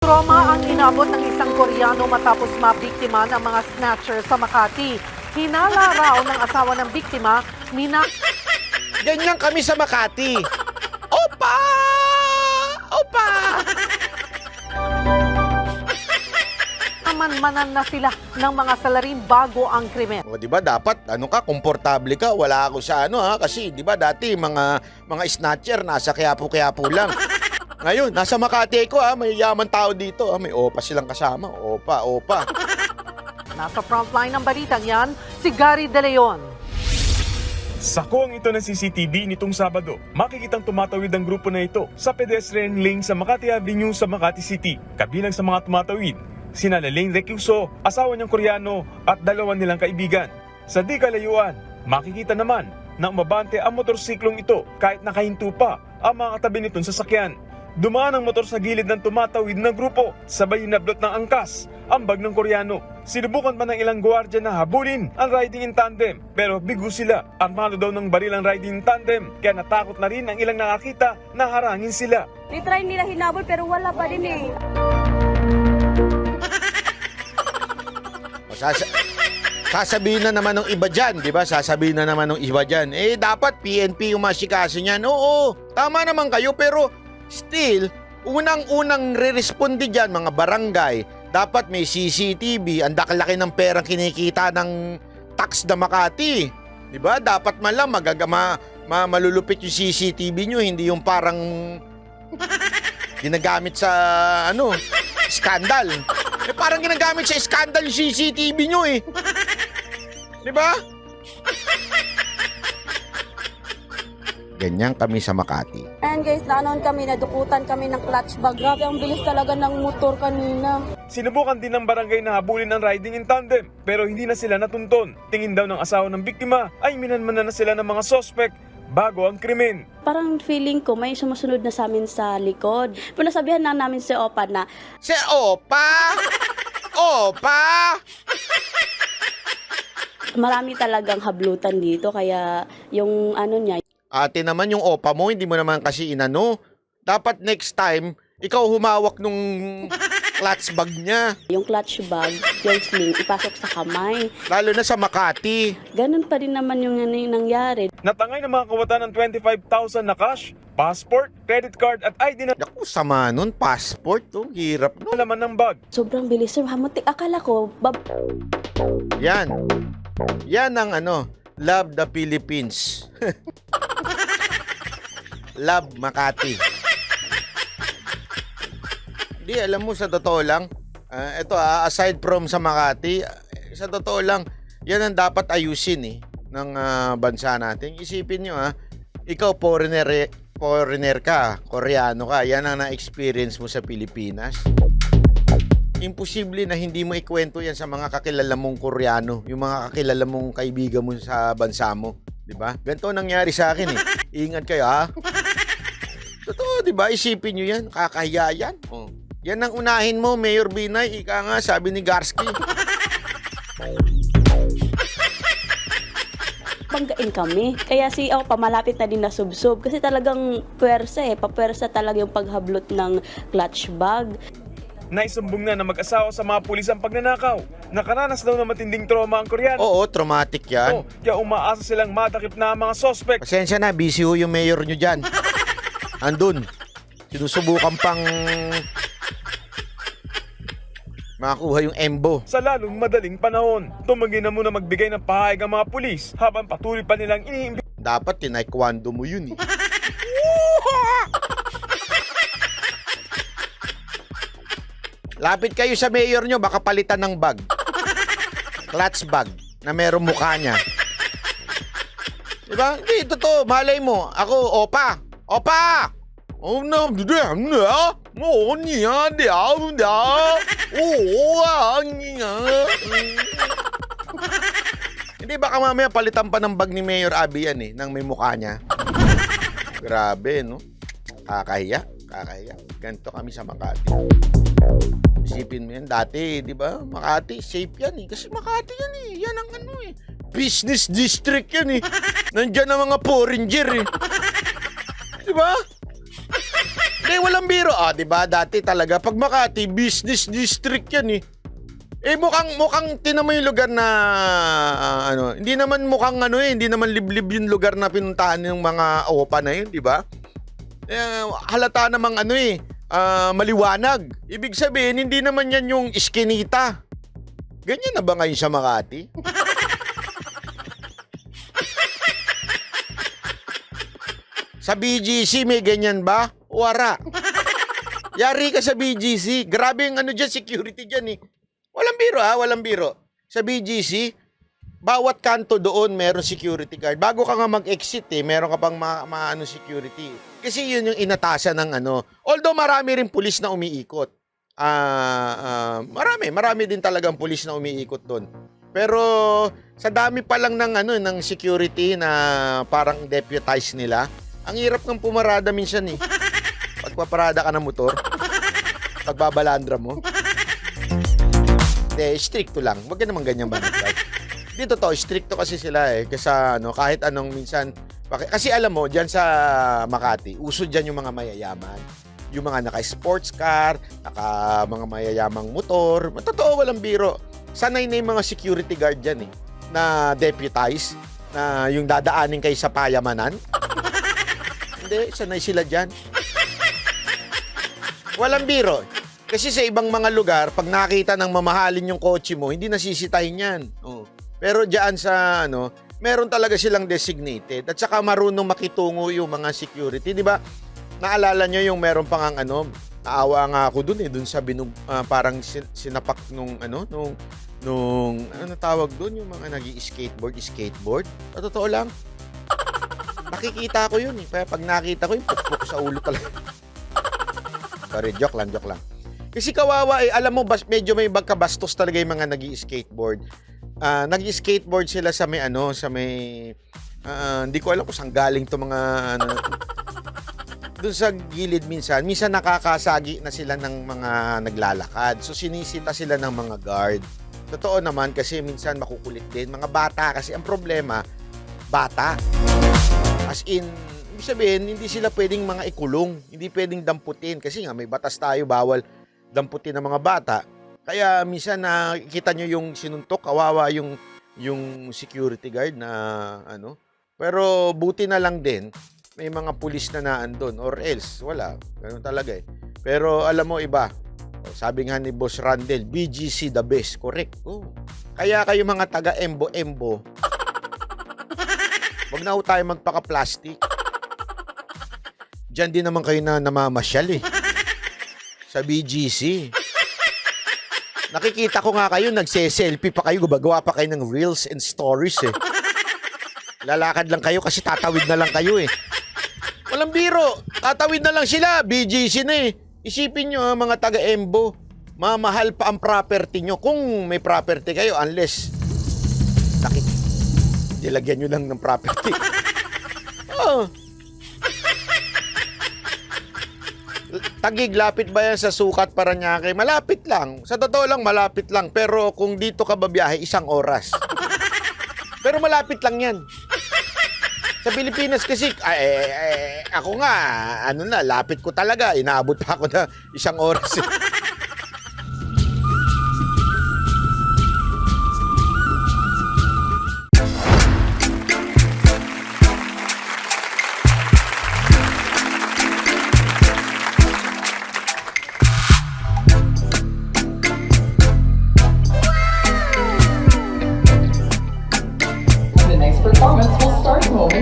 Trauma ang inabot ng isang Koreano matapos mabiktima ng mga snatcher sa Makati. Hinala raw ng asawa ng biktima, Ganyan kami sa Makati. Opa! Opa! namanmanan na sila ng mga salarin bago ang krimen. O, di ba dapat komportable ka, wala ako sa kasi di ba dati mga snatcher nasa Quiapo lang. Ngayon, nasa Makati ko may yaman tao dito, may opa silang kasama. Opa. Nasa frontline ng balitang yan, si Gary De Leon. Sa kuwang ito ng CCTV nitong Sabado, makikitang tumatawid ang grupo na ito sa pedestrian lane sa Makati Avenue sa Makati City. Kabilang sa mga tumatawid, sina Lane Recluso, asawa niyang Koreano at dalawa nilang kaibigan. Sa di kalayuan, makikita naman na umabante ang motorsiklong ito kahit nakahinto pa ang mga katabi nitong sasakyan. Dumaan ang motor sa gilid ng tumatawid na grupo, sabay hinablot ng angkas ang bag ng Koreano. Sinubukan pa ng ilang gwardiya na habulin ang riding in tandem, pero bigo sila. Armado daw ng baril ang riding in tandem, kaya natakot na rin ang ilang nakakita na harangin sila. Nitry nila hinabol pero wala pa din eh. Sasabihin na naman ng iba dyan, di ba? Sasabihin na naman ng iba dyan. Dapat PNP yung masikaso niyan. Oo, tama naman kayo, pero still, unang-unang re-responde dyan, mga barangay, dapat may CCTV, ang laki ng perang kinikita ng tax na Makati. Di ba? Dapat man lang malulupit yung CCTV nyo, hindi yung parang ginagamit sa, skandal. Parang ginagamit sa skandal yung CCTV nyo Di ba? Ganyan kami sa Makati. Ayan guys, naanoon kami, nadukutan kami ng clutch bag. Grabe, ang bilis talaga ng motor kanina. Sinubukan din ng barangay na habulin ang riding in tandem, pero hindi na sila natunton. Tingin daw ng asawa ng biktima ay minanmanan na sila ng mga sospek bago ang krimen. Parang feeling ko may sumusunod na sa amin sa likod. Pinasabihan na namin si Opa na, Si Opa! Opa! marami talagang hablutan dito, kaya yung niya, Ate naman, yung Opa mo, hindi mo naman kasi inano. Dapat next time, ikaw humawak nung clutch bag niya. yung clutch bag, yung sling, ipasok sa kamay. Lalo na sa Makati. Ganun pa rin naman yung nangyari. Natangay ng mga kawatan ng 25,000 na cash, passport, credit card at ID na Naku, sama nun, passport. Hirap no. laman ng bag. Sobrang bilis, sir. Hamutik. Akala ko, Yan. Yan ang Love the Philippines. Love Makati. Hindi, alam mo, sa totoo lang, aside from sa Makati, sa totoo lang, yan ang dapat ayusin ng bansa natin. Isipin nyo ikaw foreigner ka, Koreano ka, yan ang na-experience mo sa Pilipinas. Imposible na hindi mo ikwento yan sa mga kakilala mong Koreano, yung mga kakilala mong kaibigan mo sa bansa mo, di ba? Ganito nangyari sa akin Ingat kayo Totoo, di ba? Isipin nyo yan, kakahiya yan. Yan ang unahin mo, Mayor Binay, ika nga, sabi ni Garsky. banggain kami. Kaya si Opa malapit na din na subsob. Kasi talagang papuwersa talaga yung paghablot ng clutch bag. Naisumbong na mag-asawa sa mga pulis ang pagnanakaw. Nakaranas daw ng matinding trauma ang Koreano. Oo, traumatic yan. Kaya umaasa silang madakip na ang mga sospek. Pasensya na, busy ho yung mayor nyo dyan. Andun. Sinusubukan pang makakuha yung embo. Sa lalong madaling panahon, tumanggi na muna magbigay ng pahayag ang mga pulis habang patuloy pa nilang iniimbestigahan. Dapat tinaekwondo mo yun Lapit kayo sa mayor nyo, baka palitan ng bag. Clutch bag na merong mukha niya. Diba? Hindi, totoo. Malay mo. Ako, Opa! Opa! Oh, no, Hindi, baka mamaya palitan pa ng bag ni Mayor Abby yan nang may mukha niya. Grabe, no? Kakahiya. Ganito kami sa Makati. Isipin mo yan, dati, di ba? Makati, safe yan Kasi Makati yan Yan ang business district yan Nandyan ang mga foreigner Di ba? Hindi, walang biro. Di ba? Dati talaga, pag Makati, business district yan eh. Mukhang tinan mo yung lugar na hindi naman mukhang hindi naman liblib yung lugar na pinuntahan ng mga OPA na yun, di ba? Halata namang maliwanag. Ibig sabihin, hindi naman yan yung iskinita. Ganyan na ba ngayon sa Makati? Sa BGC may ganyan ba? Wara. Yari ka sa BGC. Grabe yung dyan, security dyan eh. Walang biro walang biro. Sa BGC, bawat kanto doon meron security guard. Bago ka nga mag-exit meron ka pang security. Kasi yun yung inatasan ng Although marami rin pulis na umiikot. Marami din talagang pulis na umiikot doon. Pero sa dami pa lang ng security na parang deputize nila, ang hirap ng pumarada minsan eh. Pagpaparada ka ng motor, pagbabalandra mo. Stricto lang. Wag ka naman ganyan ba? Dito stricto kasi sila kasi kahit anong minsan. Kasi alam mo, dyan sa Makati, uso dyan yung mga mayayaman. Yung mga naka-sports car, mga mayayamang motor. Totoo, walang biro. Sanay na yung mga security guard dyan na deputize, na yung dadaanin kay sa payamanan. Hindi, sanay sila dyan. Walang biro. Kasi sa ibang mga lugar, pag nakita ng mamahalin yung kotse mo, hindi nasisitahin yan. Pero diyan sa meron talaga silang designated at saka marunong makitungo yung mga security, di ba? Naalala nyo yung meron pang naawa nga ako dun sa parang sinapak nung tawag dun, yung mga nag-skateboard. Totoo lang. Nakikita ko yun Kaya pag nakita ko yung pukpuk sa ulo talaga. Sorry, joke lang. Kasi kawawa alam mo, medyo may bagkabastos talaga yung mga nag-skateboard. Nag-skateboard sila sa may hindi ko alam kung saan galing to mga doon sa gilid minsan nakakasagi na sila ng mga naglalakad. So sinisita sila ng mga guard. Totoo naman kasi minsan makukulit din. Mga bata kasi ang problema, bata. As in, ibig sabihin, hindi sila pwedeng mga ikulong. Hindi pwedeng damputin. Kasi nga may batas tayo, bawal damputin ng mga bata. Kaya minsan nakikita nyo yung sinuntok, kawawa yung security guard na Pero buti na lang din, may mga pulis na naandun. Or else, wala. Ganun talaga Pero alam mo iba, sabi nga ni Boss Randel, BGC the best. Correct. Kaya kayo mga taga-embo-embo, wag na tayo magpaka-plastic. Diyan din naman kayo na namamasyal sa BGC. Nakikita ko nga kayo, nagse-selfie pa kayo, gumagawa pa kayo ng reels and stories Lalakad lang kayo kasi tatawid na lang kayo Walang biro. Tatawid na lang sila. BGC na Isipin nyo mga taga-embo, mamahal pa ang property nyo kung may property kayo unless nilagyan nyo lang ng property. Tagig, lapit ba yan sa Sukat, Parañaque? Malapit lang. Sa totoo lang, malapit lang. Pero kung dito ka babiyahe, 1 oras. Pero malapit lang yan. Sa Pilipinas kasi, ako nga, lapit ko talaga. Inaabot pa ako na 1 oras. The next performance will start momentarily.